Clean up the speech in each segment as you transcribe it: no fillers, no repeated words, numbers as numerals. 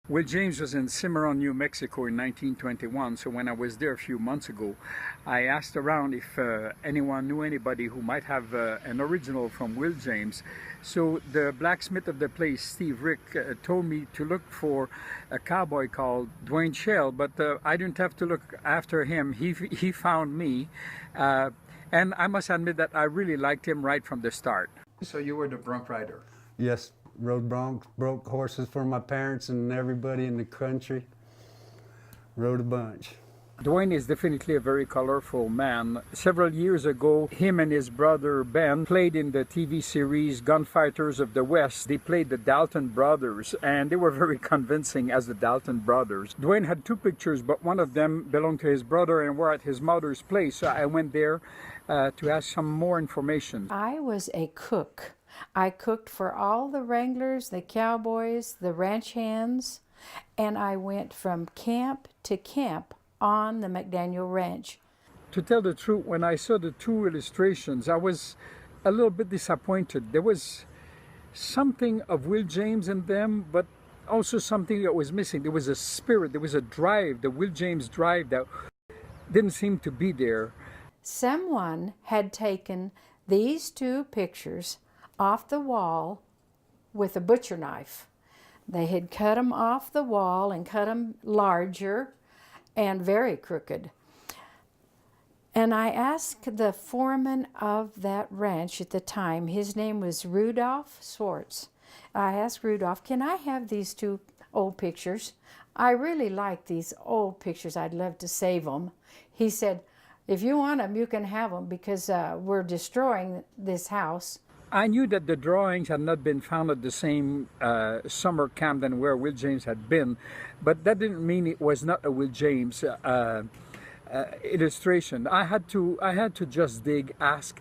Will James was in Cimarron, New Mexico in 1921, so when I was there a few months ago, I asked around if anyone knew anybody who might have an original from Will James. So the blacksmith of the place, Steve Rick, told me to look for a cowboy called Duane, but I didn't have to look after him. He found me, and I must admit that I really liked him right from the start. So you were the bronc rider? Yes, rode broncs, broke horses for my parents and everybody in the country. Rode a bunch. Duane is definitely a very colorful man. Several years ago, him and his brother Ben played in the TV series Gunfighters of the West. They played the Dalton brothers, and they were very convincing as the Dalton brothers. Duane had two pictures, but one of them belonged to his brother and were at his mother's place, so I went there to ask some more information. I was a cook. I cooked for all the wranglers, the cowboys, the ranch hands, and I went from camp to camp on the McDaniel Ranch. To tell the truth, when I saw the two illustrations, I was a little bit disappointed. There was something of Will James in them, but also something that was missing. There was a spirit, there was a drive, the Will James drive that didn't seem to be there. Someone had taken these two pictures off the wall with a butcher knife. They had cut them off the wall and cut them larger and very crooked. And I asked the foreman of that ranch at the time, his name was Rudolph Swartz. I asked Rudolph, can I have these two old pictures? I really like these old pictures. I'd love to save them. He said, if you want them, you can have them because we're destroying this house. I knew that the drawings had not been found at the same summer camp than where Will James had been, but that didn't mean it was not a Will James illustration. I had to just dig, ask.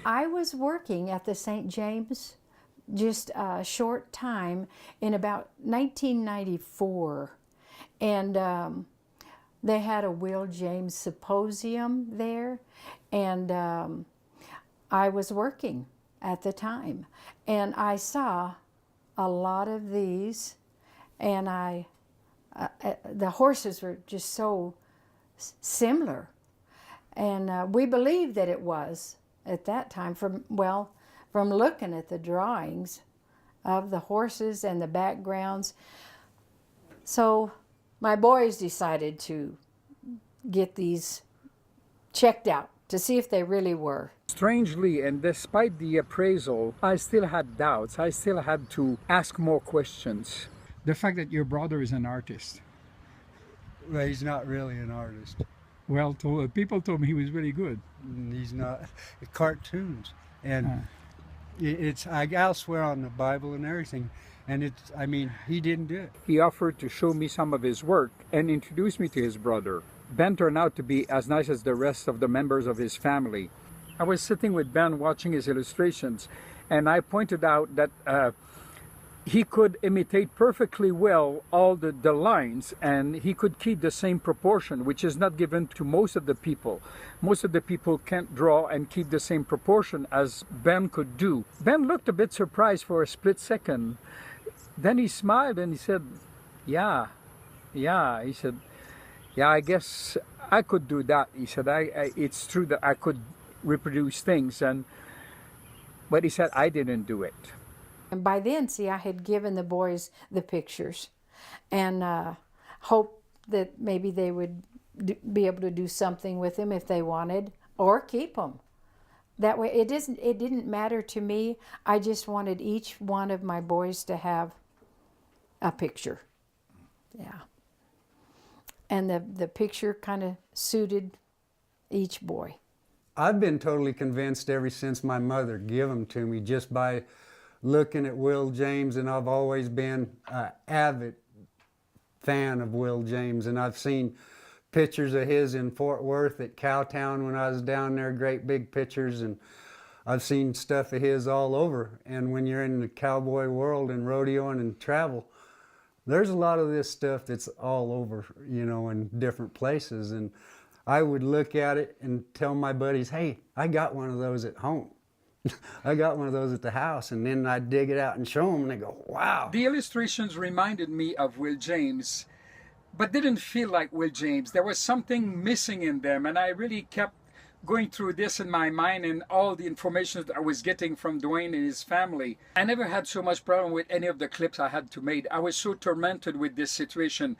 I was working at the St. James just a short time in about 1994, and they had a Will James symposium there, and I was working at the time, and I saw a lot of these, and the horses were just so similar, and we believed that it was at that time from looking at the drawings of the horses and the backgrounds. So my boys decided to get these checked out to see if they really were. Strangely, and despite the appraisal, I still had doubts. I still had to ask more questions. The fact that your brother is an artist. Well, he's not really an artist. Well, people told me he was really good. He's not. Cartoons. And I'll swear on the Bible and everything. And I mean, he didn't do it. He offered to show me some of his work and introduce me to his brother. Ben turned out to be as nice as the rest of the members of his family. I was sitting with Ben watching his illustrations, and I pointed out that he could imitate perfectly well all the lines, and he could keep the same proportion, which is not given to most of the people. Most of the people can't draw and keep the same proportion as Ben could do. Ben looked a bit surprised for a split second. Then he smiled and he said, yeah. He said, yeah, I guess I could do that. He said, it's true that I could reproduce things, but he said I didn't do it. And by then, see, I had given the boys the pictures and hoped that maybe they would be able to do something with them if they wanted, or keep them. That way, it didn't matter to me. I just wanted each one of my boys to have a picture. Yeah. And the picture kind of suited each boy. I've been totally convinced ever since my mother gave them to me just by looking at Will James, and I've always been an avid fan of Will James, and I've seen pictures of his in Fort Worth at Cowtown when I was down there, great big pictures, and I've seen stuff of his all over. And when you're in the cowboy world and rodeoing and travel, there's a lot of this stuff that's all over, you know, in different places. And I would look at it and tell my buddies, hey, I got one of those at home. I got one of those at the house, and then I dig it out and show them, and they go, wow. The illustrations reminded me of Will James, but didn't feel like Will James. There was something missing in them, and I really kept going through this in my mind and all the information that I was getting from Duane and his family. I never had so much problem with any of the clips I had to make. I was so tormented with this situation.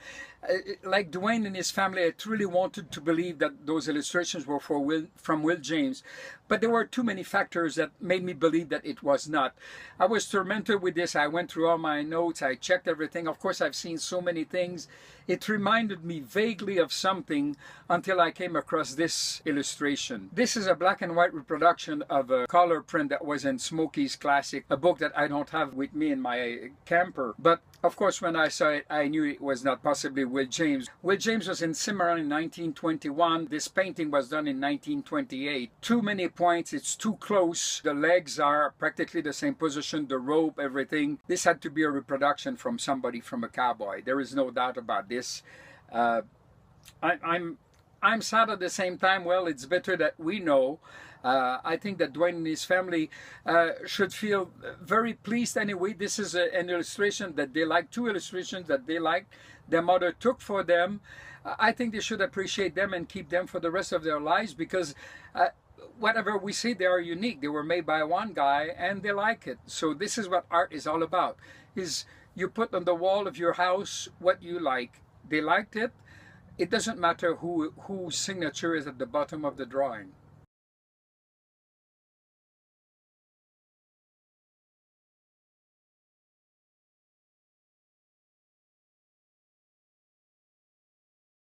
Like Duane and his family, I truly wanted to believe that those illustrations were from Will James, but there were too many factors that made me believe that it was not. I was tormented with this. I went through all my notes. I checked everything. Of course, I've seen so many things. It reminded me vaguely of something until I came across this illustration. This is a black and white reproduction of a color print that was in Smokey's Classic, a book that I don't have with me in my camper. But of course, when I saw it, I knew it was not possibly Will James. Will James was in Cimarron in 1921. This painting was done in 1928. Too many points. It's too close. The legs are practically the same position, the rope, everything. This had to be a reproduction from somebody, from a cowboy. There is no doubt about this. I'm sad at the same time. Well, it's better that we know. I think that Duane and his family should feel very pleased anyway. This is an illustration that they like, two illustrations that they like. Their mother took for them. I think they should appreciate them and keep them for the rest of their lives, because whatever we say, they are unique. They were made by one guy and they like it. So this is what art is all about, is you put on the wall of your house what you like. They liked it. It doesn't matter whose signature is at the bottom of the drawing.